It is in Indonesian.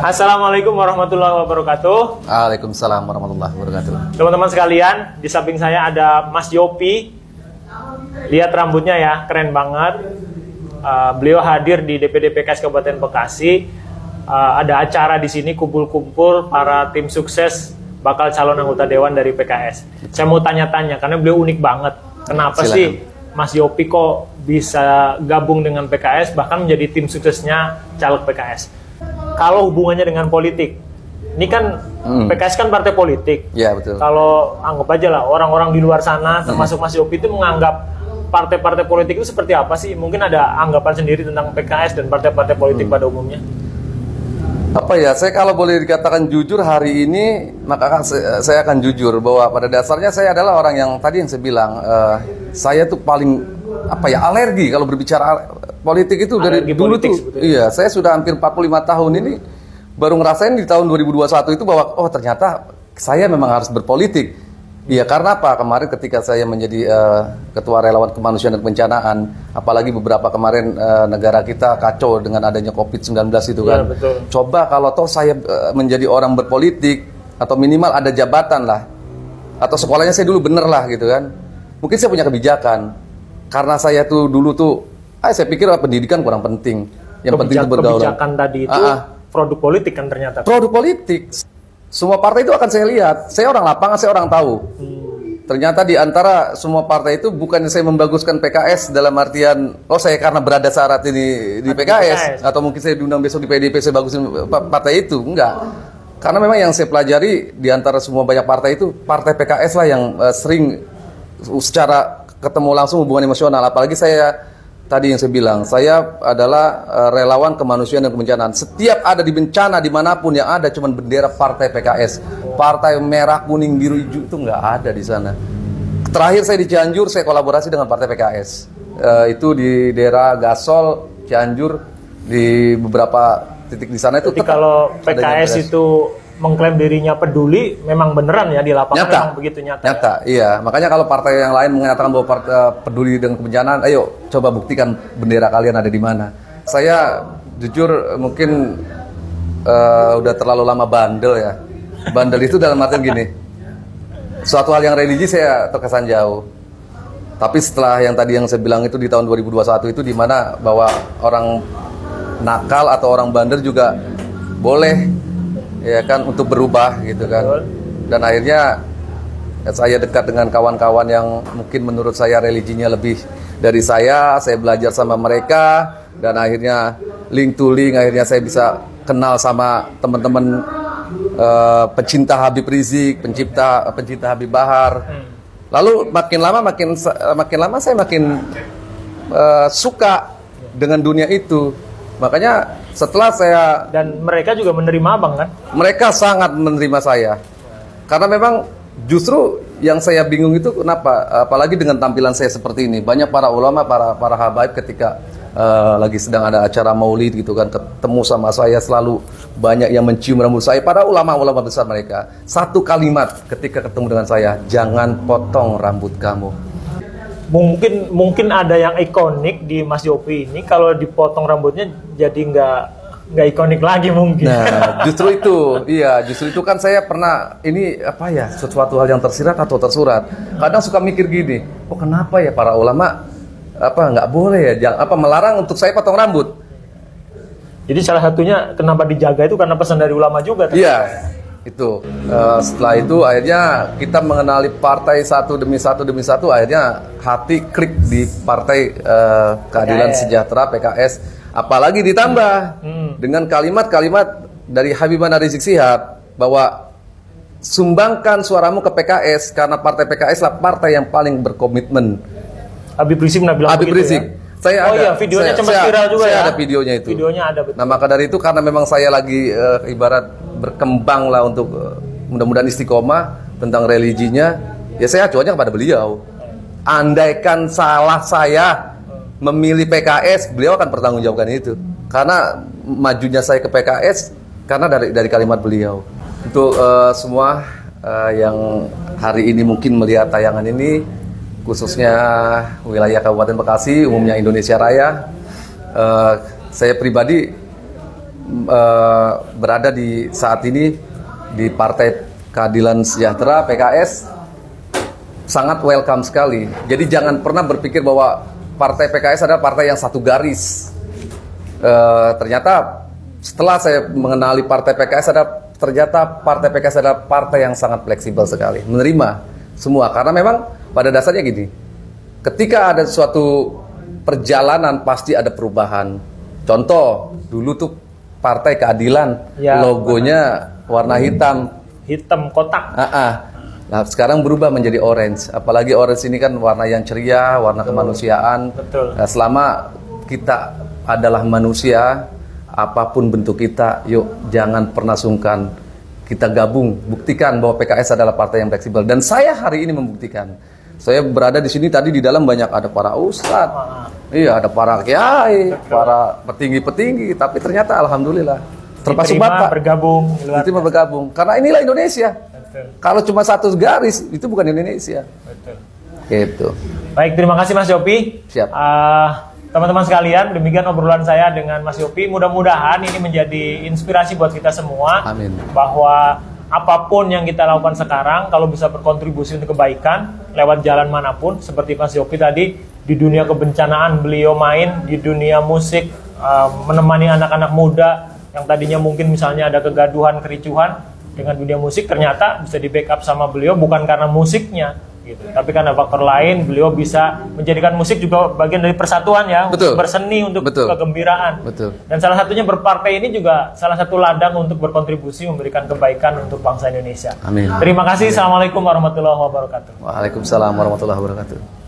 Assalamualaikum warahmatullahi wabarakatuh. Waalaikumsalam warahmatullahi wabarakatuh. Teman-teman sekalian, di samping saya ada Mas Yopi. Lihat rambutnya ya, keren banget. Beliau hadir di DPD PKS Kabupaten Bekasi. Ada acara di sini, kumpul-kumpul para tim sukses bakal calon anggota dewan dari PKS. Saya mau tanya-tanya karena beliau unik banget. Kenapa Silakan. sih Mas Yopi kok bisa gabung dengan PKS bahkan menjadi tim suksesnya caleg PKS? Kalau hubungannya dengan politik, ini kan PKS kan partai politik. Ya, betul. Kalau anggap aja lah orang-orang di luar sana, termasuk Mas Yopi itu menganggap partai-partai politik itu seperti apa sih? Mungkin ada anggapan sendiri tentang PKS dan partai-partai politik pada umumnya. Apa ya, saya kalau boleh dikatakan jujur hari ini, maka saya akan jujur bahwa pada dasarnya saya adalah orang yang tadi yang saya bilang, saya tuh paling alergi kalau berbicara politik itu Alergi dari dulu politik, tuh. sebetulnya. Iya, saya sudah hampir 45 tahun ini baru ngerasain di tahun 2021 itu bahwa oh ternyata saya memang harus berpolitik. Iya, karena apa? Kemarin ketika saya menjadi Ketua Relawan Kemanusiaan dan Kebencanaan, apalagi beberapa kemarin negara kita kacau dengan adanya COVID-19 itu kan. Ya, betul. Coba kalau toh saya menjadi orang berpolitik, atau minimal ada jabatan lah, atau sekolahnya saya dulu bener lah gitu kan. Mungkin saya punya kebijakan. Karena saya tuh dulu tuh, saya pikir pendidikan kurang penting. Yang penting itu bergaul. Kebijakan tadi itu produk politik kan ternyata. Produk politik. Semua partai itu akan saya lihat. Saya orang lapangan, saya orang tahu. Ternyata di antara semua partai itu bukannya saya membaguskan PKS dalam artian saya karena berada syarat ini di PKS atau mungkin saya diundang besok di PDIP saya bagusin partai itu. Enggak. Karena memang yang saya pelajari di antara semua banyak partai itu partai PKS lah yang sering secara ketemu langsung hubungan emosional. Apalagi saya tadi yang saya bilang, saya adalah relawan kemanusiaan dan kebencanaan. Setiap ada di bencana dimanapun yang ada cuman bendera partai PKS. Partai merah, kuning, biru, hijau itu nggak ada di sana. Terakhir saya di Cianjur, saya kolaborasi dengan partai PKS. Itu di daerah Gasol, Cianjur, di beberapa titik di sana itu. Jadi kalau PKS itu mengklaim dirinya peduli, memang beneran ya di lapangan nyata. memang begitu nyata. Nyata, iya. Makanya kalau partai yang lain mengatakan bahwa peduli dengan kebencanaan, ayo coba buktikan bendera kalian ada di mana. Saya jujur mungkin udah terlalu lama bandel ya. Bandel itu dalam artian gini, suatu hal yang religi saya terkesan jauh. Tapi setelah yang tadi yang saya bilang itu di tahun 2021 itu di mana bahwa orang nakal atau orang bandel juga boleh ya kan untuk berubah gitu kan. Dan akhirnya saya dekat dengan kawan-kawan yang mungkin menurut saya religinya lebih dari saya belajar sama mereka dan akhirnya link to link akhirnya saya bisa kenal sama teman-teman pecinta Habib Rizik, pencinta Habib Bahar. Lalu makin lama saya makin suka dengan dunia itu. Makanya setelah saya... Dan mereka juga menerima abang kan? Mereka sangat menerima saya. Karena memang justru yang saya bingung itu kenapa? Apalagi dengan tampilan saya seperti ini. Banyak para ulama, para habaib ketika lagi sedang ada acara maulid gitu kan. Ketemu sama saya selalu banyak yang mencium rambut saya. Para ulama-ulama besar mereka. Satu kalimat ketika ketemu dengan saya. Jangan potong rambut kamu. Mungkin ada yang ikonik di Mas Yopi ini, kalau dipotong rambutnya jadi nggak ikonik lagi mungkin. Nah, justru itu kan saya pernah ini sesuatu hal yang tersirat atau tersurat. Kadang suka mikir gini, kenapa ya para ulama nggak boleh ya melarang untuk saya potong rambut. Jadi salah satunya kenapa dijaga itu karena pesan dari ulama juga. Iya. Itu setelah itu akhirnya kita mengenali partai satu demi satu akhirnya hati klik di partai Keadilan Sejahtera PKS, apalagi ditambah dengan kalimat-kalimat dari Habibana Rizik Sihab bahwa sumbangkan suaramu ke PKS karena partai PKS lah partai yang paling berkomitmen. Habib Rizik pernah bilang Habib begitu Rizik. Ya? Saya videonya sempat viral juga ya. Saya ada videonya itu. Videonya ada betul. Nah, maka dari itu karena memang saya lagi ibarat berkembang lah untuk mudah-mudahan istiqomah tentang religinya, ya saya acuannya kepada beliau. Andaikan salah saya memilih PKS, beliau akan pertanggungjawabkan itu. Karena majunya saya ke PKS karena dari kalimat beliau. Untuk semua yang hari ini mungkin melihat tayangan ini, khususnya wilayah Kabupaten Bekasi, umumnya Indonesia Raya, saya pribadi berada di saat ini di Partai Keadilan Sejahtera PKS sangat welcome sekali. Jadi jangan pernah berpikir bahwa Partai PKS adalah partai yang satu garis. Ternyata setelah saya mengenali Partai PKS ternyata Partai PKS adalah partai yang sangat fleksibel sekali, menerima semua. Karena memang pada dasarnya gini, ketika ada suatu perjalanan pasti ada perubahan. Contoh, dulu tuh Partai Keadilan, ya, logonya warna hitam kotak. Nah, sekarang berubah menjadi orange. Apalagi orange ini kan warna yang ceria, warna kemanusiaan. Betul. Nah, selama kita adalah manusia, apapun bentuk kita, yuk jangan pernah sungkan. Kita gabung, buktikan bahwa PKS adalah partai yang fleksibel. Dan saya hari ini membuktikan. Saya berada di sini tadi, di dalam banyak ada para ustadz, iya, ada para kiai, para petinggi-petinggi, tapi ternyata alhamdulillah termasuk Bapak bergabung, karena inilah Indonesia. Betul. Kalau cuma satu garis itu bukan Indonesia. Betul. Gitu. Baik, terima kasih Mas Yopi. Siap. Teman-teman sekalian, demikian obrolan saya dengan Mas Yopi. Mudah-mudahan ini menjadi inspirasi buat kita semua. Amin. Bahwa apapun yang kita lakukan sekarang, kalau bisa berkontribusi untuk kebaikan lewat jalan manapun, seperti Mas Yopi tadi, di dunia kebencanaan beliau main, di dunia musik, menemani anak-anak muda yang tadinya mungkin misalnya ada kegaduhan, kericuhan, dengan dunia musik ternyata bisa di backup sama beliau, bukan karena musiknya gitu, tapi karena faktor lain. Beliau bisa menjadikan musik juga bagian dari persatuan ya. Betul. Untuk berseni, untuk Betul. kegembiraan. Betul. Dan salah satunya berpartai ini juga salah satu ladang untuk berkontribusi memberikan kebaikan untuk bangsa Indonesia. Amin. Terima kasih. Assalamualaikum warahmatullahi wabarakatuh. Waalaikumsalam warahmatullahi wabarakatuh.